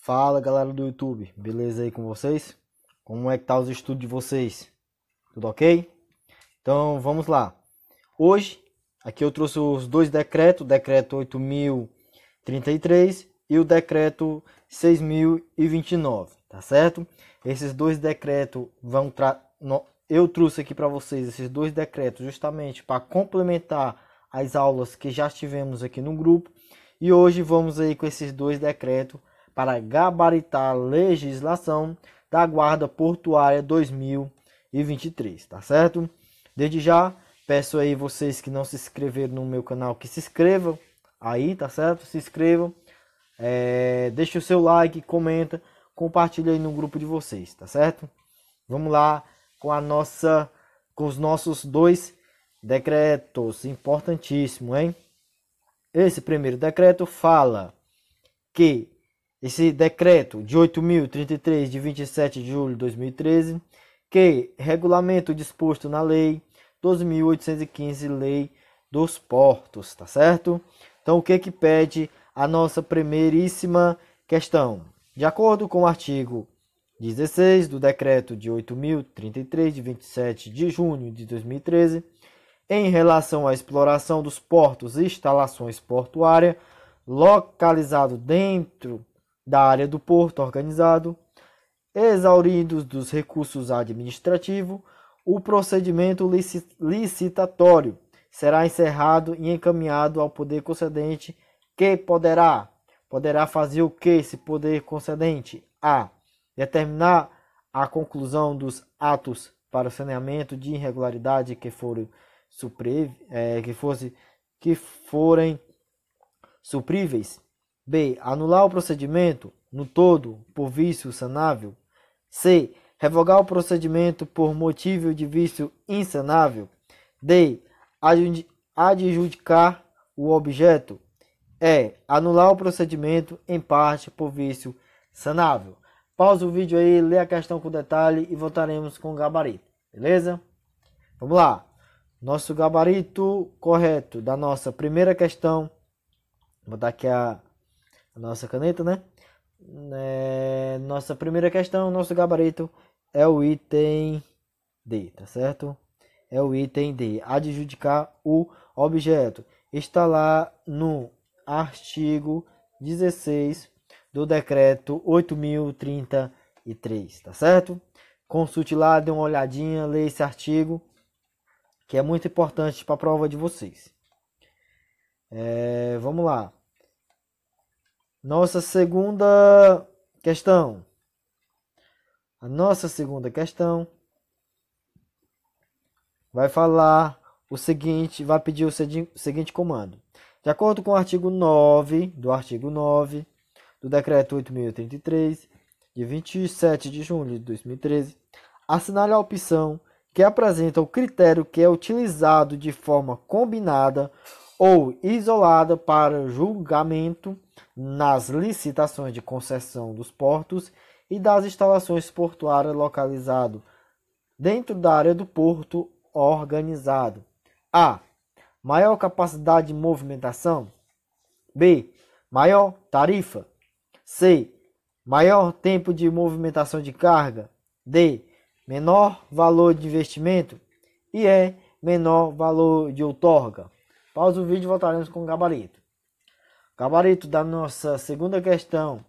Fala galera do YouTube, beleza aí com vocês? Como é que tá os estudos de vocês? Tudo ok? Então vamos lá. Hoje, aqui eu trouxe os dois decretos, o decreto 8.033 e o decreto 6.029, tá certo? Esses dois decretos eu trouxe aqui para vocês esses dois decretos justamente para complementar as aulas que já tivemos aqui no grupo. E hoje vamos aí com esses dois decretos para gabaritar a legislação da Guarda Portuária 2023, tá certo? Desde já, peço aí vocês que não se inscreveram no meu canal que se inscrevam aí, tá certo? Se inscrevam, deixe o seu like, comenta, compartilha aí no grupo de vocês, tá certo? Vamos lá com os nossos dois decretos, importantíssimo, hein? Esse primeiro decreto fala que esse decreto de 8.033 de 27 de julho de 2013, que regulamenta o disposto na lei 12.815, lei dos portos, tá certo? Então o que pede a nossa primeiríssima questão? De acordo com o artigo 16 do decreto de 8.033 de 27 de junho de 2013, em relação à exploração dos portos e instalações portuárias localizado dentro da área do porto organizado, exauridos dos recursos administrativos, o procedimento licitatório será encerrado e encaminhado ao poder concedente, que poderá fazer o que esse poder concedente? A. Determinar a conclusão dos atos para o saneamento de irregularidade que forem supríveis. B. Anular o procedimento no todo por vício sanável. C. Revogar o procedimento por motivo de vício insanável. D. Adjudicar o objeto. E. Anular o procedimento em parte por vício sanável. Pausa o vídeo aí, lê a questão com detalhe e voltaremos com o gabarito. Beleza? Vamos lá. Nosso gabarito correto da nossa primeira questão. Vou botar aqui a nossa caneta, né? Nossa primeira questão, nosso gabarito é o item D, tá certo? É o item D. Adjudicar o objeto. Está lá no artigo 16 do decreto 8.033, tá certo? Consulte lá, dê uma olhadinha, leia esse artigo, que é muito importante para a prova de vocês. Vamos lá. Nossa segunda questão. A nossa segunda questão vai falar o seguinte, vai pedir o seguinte comando. De acordo com o artigo 9 do decreto 8.033, de 27 de julho de 2013, assinale a opção que apresenta o critério que é utilizado de forma combinada ou isolada para julgamento nas licitações de concessão dos portos e das instalações portuárias localizado dentro da área do porto organizado. A. Maior capacidade de movimentação. B. Maior tarifa. C. Maior tempo de movimentação de carga. D. Menor valor de investimento. E E. Menor valor de outorga. Pausa o vídeo e voltaremos com o gabarito. O gabarito da nossa segunda questão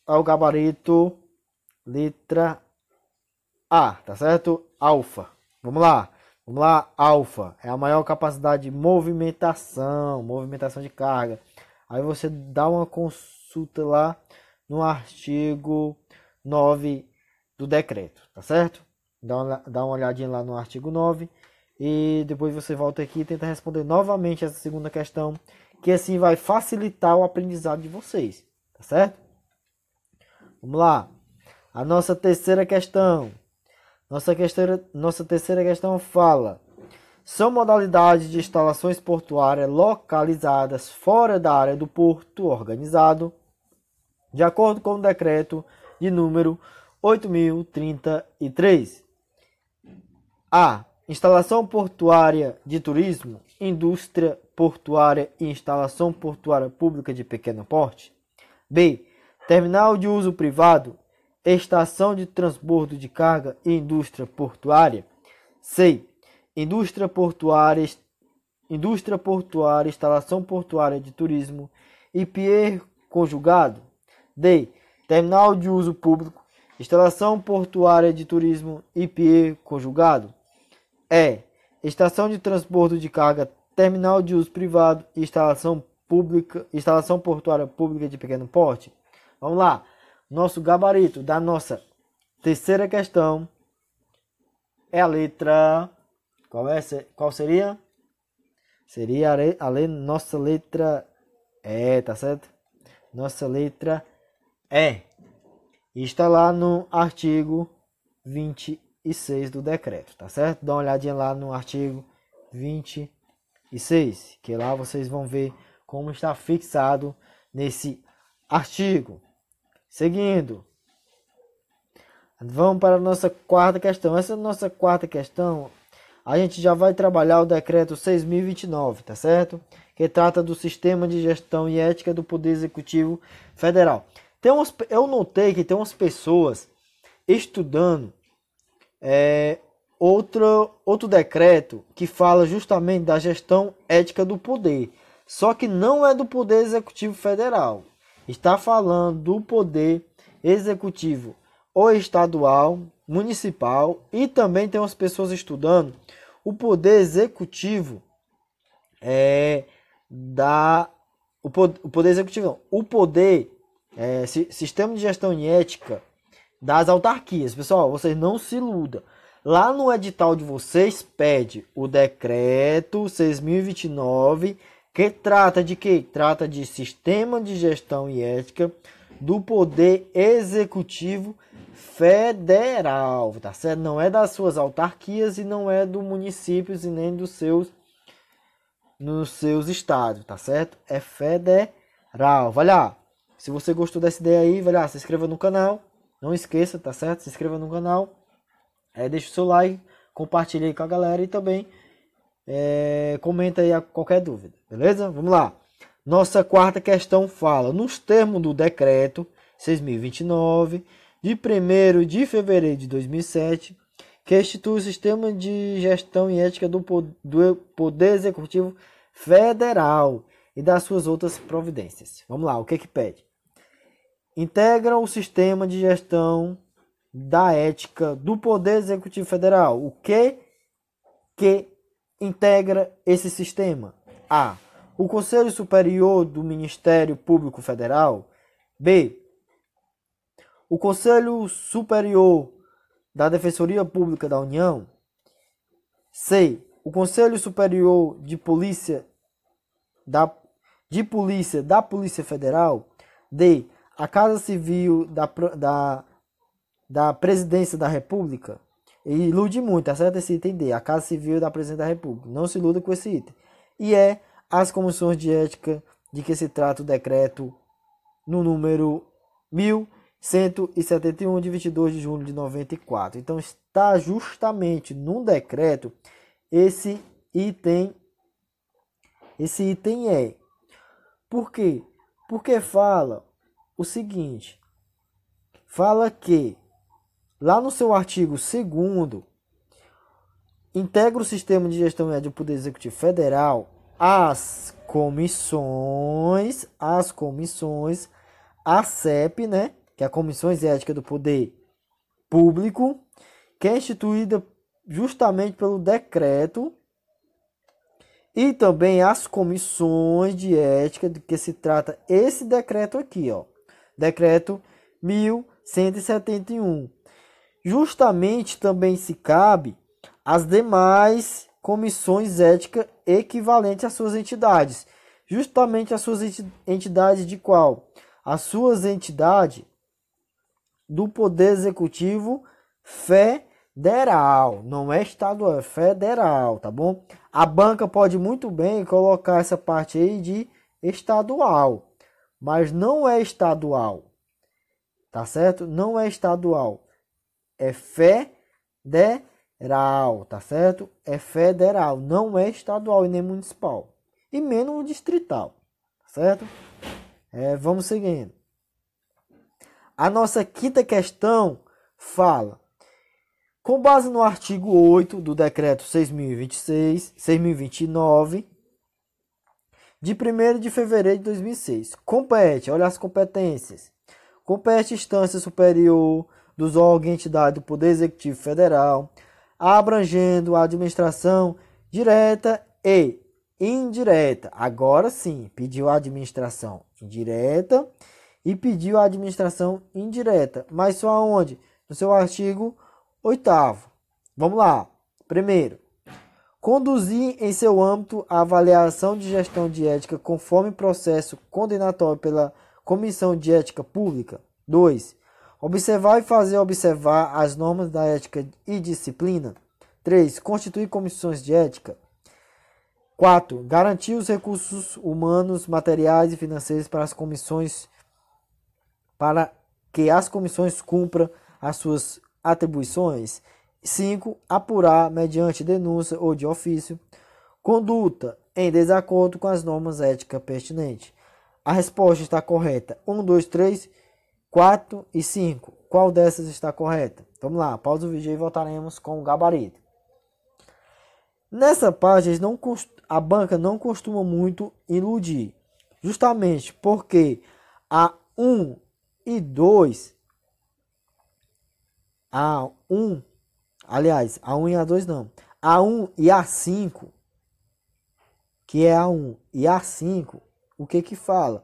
é o gabarito letra A, tá certo? Alfa. Vamos lá, alfa é a maior capacidade de movimentação de carga. Aí você dá uma consulta lá no artigo 9 do decreto, tá certo? Dá uma olhadinha lá no artigo 9 e depois você volta aqui e tenta responder novamente essa segunda questão, que assim vai facilitar o aprendizado de vocês, tá certo? Vamos lá. A nossa terceira questão. Nossa terceira questão fala: são modalidades de instalações portuárias localizadas fora da área do porto organizado, de acordo com o decreto de número 8.033. A. Instalação portuária de turismo, indústria portuária e instalação portuária pública de pequeno porte. B. terminal de uso privado, estação de transbordo de carga e indústria portuária. C. Indústria portuária, instalação portuária de turismo e pier conjugado. D. Terminal de uso público, instalação portuária de turismo e pier conjugado. E. Estação de transbordo de carga, terminal de uso privado e instalação portuária pública de pequeno porte. Vamos lá. Nosso gabarito da nossa terceira questão é a letra... Qual seria? Seria nossa letra E, tá certo? Nossa letra E. Está lá no artigo 26 do decreto, tá certo? Dá uma olhadinha lá no artigo 26, que lá vocês vão ver como está fixado nesse artigo. Seguindo, vamos para a nossa quarta questão. Essa nossa quarta questão, a gente já vai trabalhar o decreto 6.029, tá certo? Que trata do sistema de gestão e ética do Poder Executivo Federal. Eu notei que tem umas pessoas estudando outro decreto que fala justamente da gestão ética do poder. Só que não é do Poder Executivo Federal. Está falando do Poder Executivo ou estadual, municipal, e também tem umas pessoas estudando o Poder Executivo Sistema de Gestão e Ética das autarquias. Pessoal, vocês não se iludam. Lá no edital de vocês pede o decreto 6.029, que trata de quê? Trata de Sistema de Gestão e Ética do Poder Executivo Federal, tá certo? Não é das suas autarquias e não é dos municípios e nem nos seus estados, tá certo? É federal. Vai lá. Se você gostou dessa ideia aí, vai lá, se inscreva no canal. Não esqueça, tá certo? Se inscreva no canal. Deixa o seu like, compartilhe aí com a galera e também comenta aí qualquer dúvida, beleza? Vamos lá. Nossa quarta questão fala: nos termos do decreto 6.029, de 1º de fevereiro de 2007, que institui o Sistema de Gestão e Ética do Poder Executivo Federal e das suas outras providências. Vamos lá, o que pede? Integra o Sistema de Gestão da Ética do Poder Executivo Federal. O que integra esse sistema? A. O Conselho Superior do Ministério Público Federal. B. O Conselho Superior da Defensoria Pública da União. C. O Conselho Superior de Polícia da Polícia Federal. D. A Casa Civil da Presidência da República. E ilude muito, tá certo? Esse item D. A Casa Civil da Presidência da República. Não se iluda com esse item. E as comissões de ética de que se trata o decreto no número 1171 de 22 de junho de 94. Então está justamente no decreto esse item Por quê? Porque fala o seguinte: fala que lá no seu artigo 2º, integra o Sistema de Gestão e Ética do Poder Executivo Federal as comissões, a CEP, né, que é a Comissões de Ética do Poder Público, que é instituída justamente pelo decreto, e também as comissões de ética de que se trata esse decreto aqui, ó, decreto 1171. Justamente também se cabe as demais comissões éticas equivalentes às suas entidades. Justamente as suas entidades de qual? As suas entidades do Poder Executivo Federal. Não é estadual, é federal, tá bom? A banca pode muito bem colocar essa parte aí de estadual, mas não é estadual, tá certo? Não é estadual, é federal, tá certo? É federal, não é estadual e nem municipal, e menos distrital, tá certo? Vamos seguindo. A nossa quinta questão fala: com base no artigo 8 do decreto 6.029, de 1º de fevereiro de 2006, compete, olha as competências, compete instância superior dos órgãos e entidades do Poder Executivo Federal, abrangendo a administração direta e indireta. Agora sim, pediu a administração indireta e pediu a administração indireta, mas só aonde? No seu artigo 8º. Vamos lá. Primeiro, conduzir em seu âmbito a avaliação de gestão de ética conforme processo condenatório pela Comissão de Ética Pública. 2. Observar e fazer observar as normas da ética e disciplina. 3. Constituir comissões de ética. 4. Garantir os recursos humanos, materiais e financeiros para que as comissões cumpram as suas atribuições. 5. Apurar, mediante denúncia ou de ofício, conduta em desacordo com as normas éticas pertinentes. A resposta está correta. 1, 2, 3, 4 e 5. Qual dessas está correta? Vamos lá, pausa o vídeo e voltaremos com o gabarito. Nessa página, a banca não costuma muito iludir, justamente porque a 1 e 2, a 1 e a 2 não, a 1 e a 5, que é a 1 e a 5, o que fala?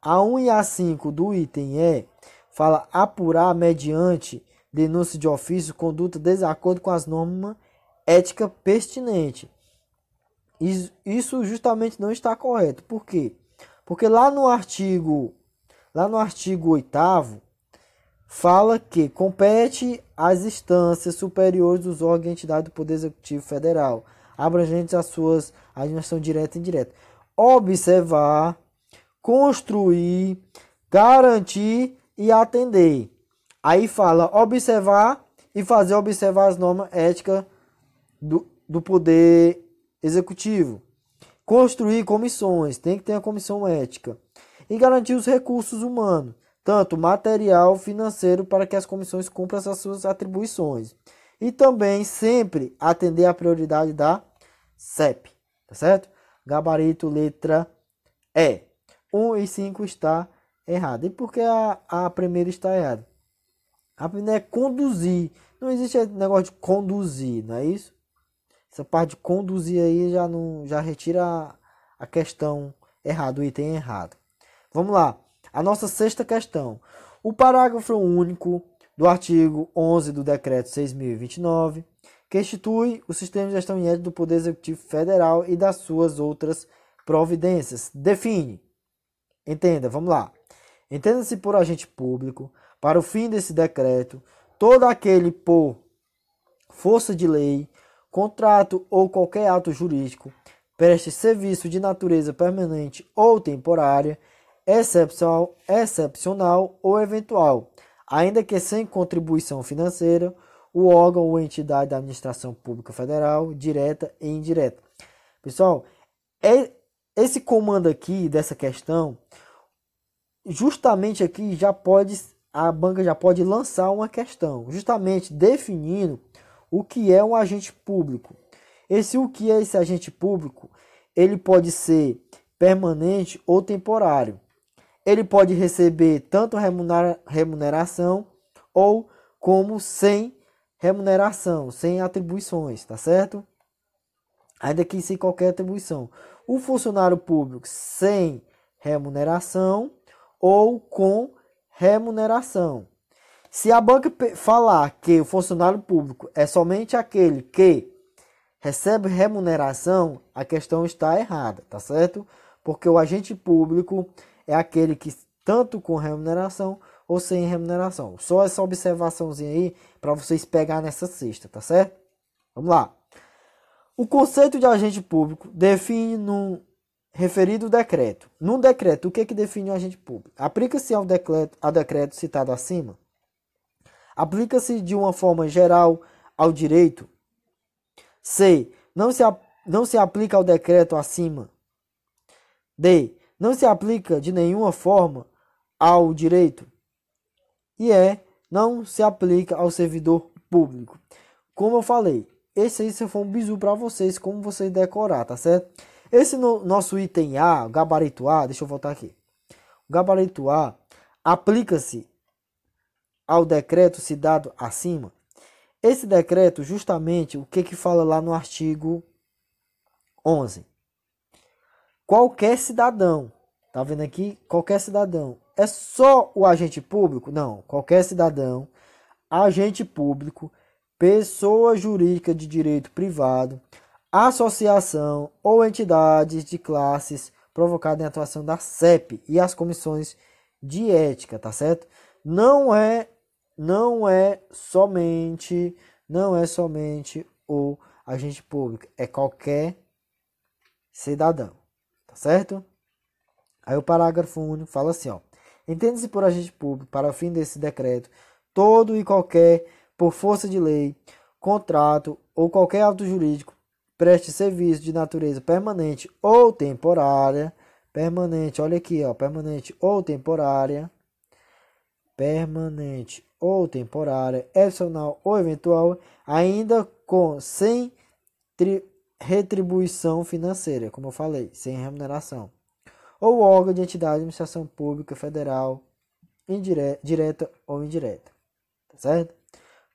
A 1 e a 5 do item E fala apurar mediante denúncia de ofício conduta de desacordo com as normas ética pertinente. Isso justamente não está correto. Por quê? Porque lá no artigo 8º fala que compete às instâncias superiores dos órgãos e entidades do Poder Executivo Federal, abrangentes às suas administração direta e indireta, observar, construir, garantir e atender. Aí fala observar e fazer observar as normas éticas do Poder Executivo. Construir comissões, tem que ter a comissão ética. E garantir os recursos humanos, tanto material, financeiro, para que as comissões cumpram as suas atribuições. E também sempre atender a prioridade da CEP, tá certo? Gabarito letra E. 1 e 5 está errado. E por que a primeira está errada? A primeira é conduzir. Não existe negócio de conduzir, não é isso? Essa parte de conduzir aí já retira a questão errada, o item errado. Vamos lá. A nossa sexta questão. O parágrafo único do artigo 11 do decreto 6.029, que institui o sistema de gestão e ética do Poder Executivo Federal e das suas outras providências, define. Entenda, vamos lá. Entenda-se por agente público, para o fim desse decreto, todo aquele por força de lei, contrato ou qualquer ato jurídico, preste serviço de natureza permanente ou temporária, excepcional ou eventual, ainda que sem contribuição financeira, o órgão ou entidade da administração pública federal, direta e indireta. Pessoal, esse comando aqui dessa questão, justamente aqui a banca já pode lançar uma questão, justamente definindo o que é um agente público. O que é esse agente público? Ele pode ser permanente ou temporário. Ele pode receber tanto remuneração ou como sem remuneração, sem atribuições, tá certo? Ainda que sem qualquer atribuição. O funcionário público sem remuneração ou com remuneração. Se a banca falar que o funcionário público é somente aquele que recebe remuneração, a questão está errada, tá certo? Porque o agente público é aquele que tanto com remuneração ou sem remuneração. Só essa observaçãozinha aí para vocês pegar nessa cesta, tá certo? Vamos lá. O conceito de agente público define no referido decreto. No decreto, o que define o agente público? Aplica-se ao decreto citado acima. Aplica-se de uma forma geral ao direito. C. Não se aplica ao decreto acima. D. Não se aplica de nenhuma forma ao direito. e não se aplica ao servidor público. Como eu falei, esse aí se for um bizu para vocês, como vocês decorar, tá certo? Esse nosso item A, gabarito A, deixa eu voltar aqui. O gabarito A aplica-se ao decreto citado acima. Esse decreto, justamente, o que fala lá no artigo 11? Qualquer cidadão, tá vendo aqui? Qualquer cidadão. É só o agente público? Não, qualquer cidadão, agente público, pessoa jurídica de direito privado, associação ou entidades de classes provocada em atuação da CEP e as comissões de ética, tá certo? Não é somente o agente público, é qualquer cidadão, tá certo? Aí o parágrafo único fala assim, ó: entende-se por agente público, para o fim desse decreto, todo e qualquer, por força de lei, contrato ou qualquer ato jurídico, preste serviço de natureza permanente ou temporária, permanente, olha aqui, ó, permanente ou temporária, excepcional ou eventual, ainda sem retribuição financeira, como eu falei, sem remuneração, ou órgão de entidade de administração pública federal, direta ou indireta, tá certo?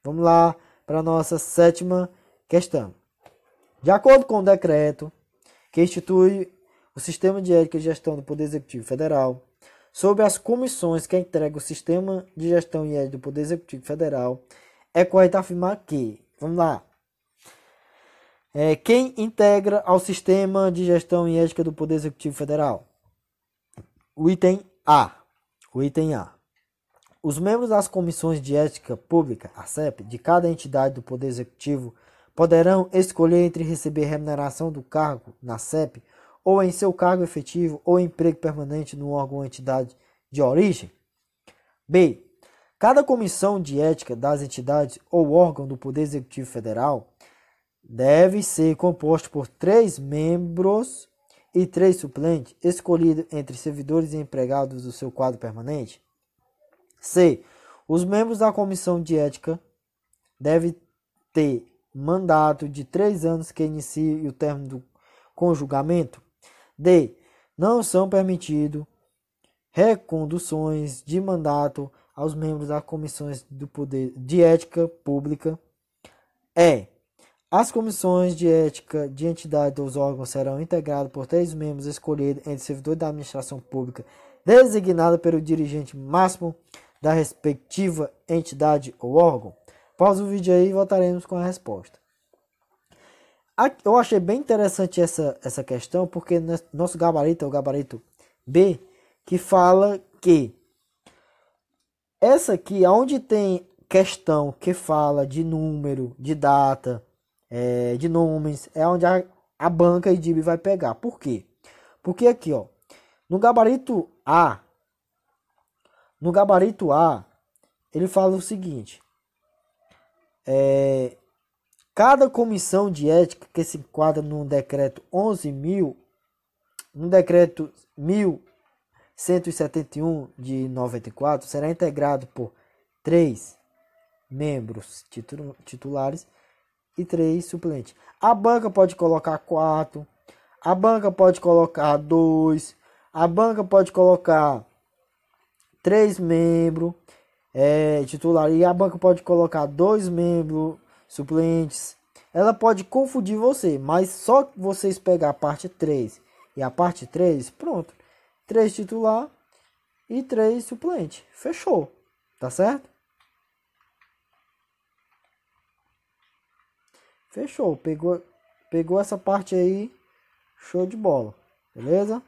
Vamos lá para a nossa sétima questão. De acordo com o decreto que institui o Sistema de Ética e Gestão do Poder Executivo Federal, sobre as comissões que integram o Sistema de Gestão e Ética do Poder Executivo Federal, é correto afirmar que, vamos lá, quem integra ao Sistema de Gestão e Ética do Poder Executivo Federal? O item A. Os membros das comissões de ética pública, a CEP, de cada entidade do Poder Executivo poderão escolher entre receber remuneração do cargo na CEP ou em seu cargo efetivo ou emprego permanente no órgão ou entidade de origem. B. Cada comissão de ética das entidades ou órgão do Poder Executivo Federal deve ser composta por 3 membros e 3 suplentes, escolhidos entre servidores e empregados do seu quadro permanente. C. Os membros da comissão de ética devem ter mandato de 3 anos que inicie o término do conjugamento. D. Não são permitidos reconduções de mandato aos membros das comissões do poder de ética pública. E. As comissões de ética de entidade dos órgãos serão integradas por 3 membros escolhidos entre servidores da administração pública designado pelo dirigente máximo da respectiva entidade ou órgão. Pausa o vídeo aí e voltaremos com a resposta. Eu achei bem interessante essa questão, porque nosso gabarito é o gabarito B, que fala que essa aqui, onde tem questão que fala de número, de data, de nomes, é onde a banca IDIB vai pegar. Por quê? Porque aqui, ó, no gabarito A, ele fala o seguinte: cada comissão de ética que se enquadra no decreto 1171 de 94 será integrado por 3 membros titulares e 3 suplentes. A banca pode colocar 4, a banca pode colocar 2, a banca pode colocar 3 membros titulares e a banca pode colocar 2 membros suplentes. Ela pode confundir você, mas só vocês pegar a parte 3 e a parte 3, pronto. 3 titular e 3 suplente. Fechou. Tá certo? Fechou. Pegou essa parte aí. Show de bola. Beleza?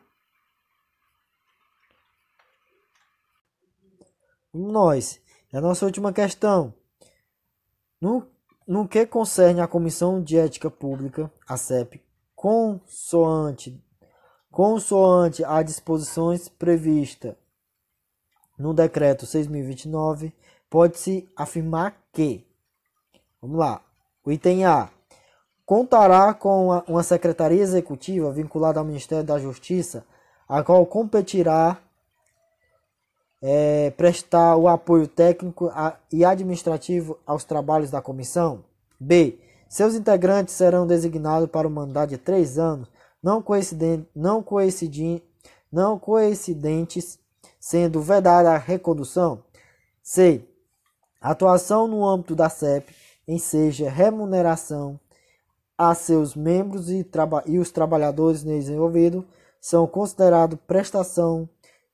A nossa última questão. No que concerne a Comissão de Ética Pública, a CEP, consoante as disposições previstas no Decreto 6.029, pode-se afirmar que, vamos lá, o item A, contará com uma Secretaria Executiva vinculada ao Ministério da Justiça, a qual competirá prestar o apoio técnico e administrativo aos trabalhos da comissão. B. Seus integrantes serão designados para um mandato de 3 anos, não coincidentes, sendo vedada a recondução. C. Atuação no âmbito da CEP, em seja remuneração a seus membros e os trabalhadores neles envolvidos, são considerados prestação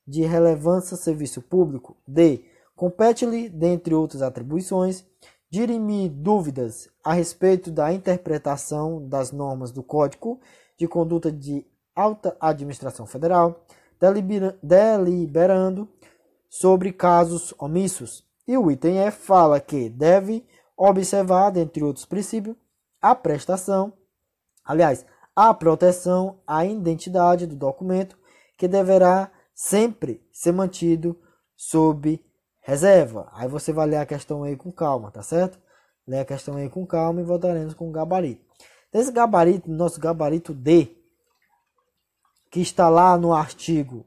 de relevância serviço público. D. Compete-lhe, dentre outras atribuições, dirimir dúvidas a respeito da interpretação das normas do Código de Conduta de Alta Administração Federal, deliberando sobre casos omissos. E o item F fala que deve observar, dentre outros princípios, a proteção à identidade do documento, que deverá sempre ser mantido sob reserva. Aí você vai ler a questão aí com calma, tá certo? Lê a questão aí com calma e voltaremos com o gabarito. Esse gabarito, nosso gabarito D, que está lá no artigo,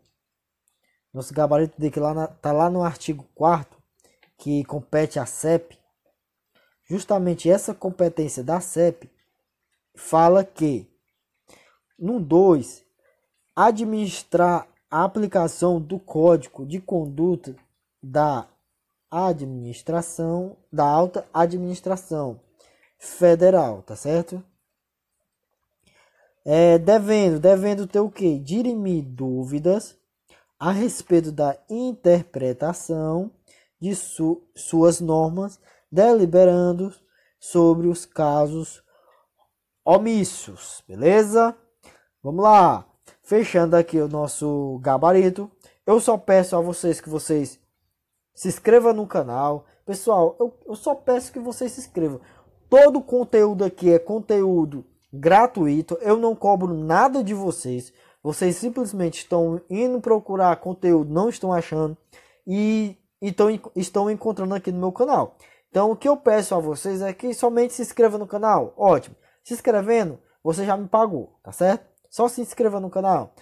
nosso gabarito D, que está lá no artigo 4º, que compete à CEP, justamente essa competência da CEP fala que, no 2, administrar a aplicação do Código de Conduta da Administração, da Alta Administração Federal, tá certo? Devendo ter o quê? Dirimir dúvidas a respeito da interpretação de suas normas, deliberando sobre os casos omissos, beleza? Vamos lá, fechando aqui o nosso gabarito. Eu só peço a vocês que vocês se inscrevam no canal. Pessoal, eu só peço que vocês se inscrevam. Todo o conteúdo aqui é conteúdo gratuito, eu não cobro nada de vocês. Vocês simplesmente estão indo procurar conteúdo, não estão achando e estão encontrando aqui no meu canal. Então o que eu peço a vocês é que somente se inscreva no canal. Ótimo, se inscrevendo você já me pagou, tá certo? Só se inscreva no canal.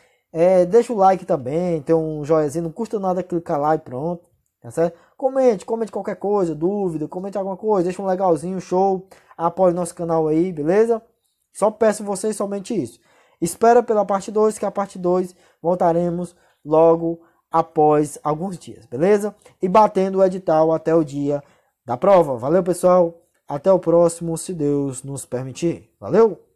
Deixa o like também, tem um joinha, não custa nada clicar lá e pronto, tá certo? Comente qualquer coisa, dúvida, comente alguma coisa, deixa um legalzinho, show, apoie o nosso canal aí, beleza? Só peço vocês somente isso. Espera pela parte 2, que a parte 2 voltaremos logo após alguns dias, beleza? E batendo o edital até o dia da prova. Valeu, pessoal. Até o próximo, se Deus nos permitir. Valeu!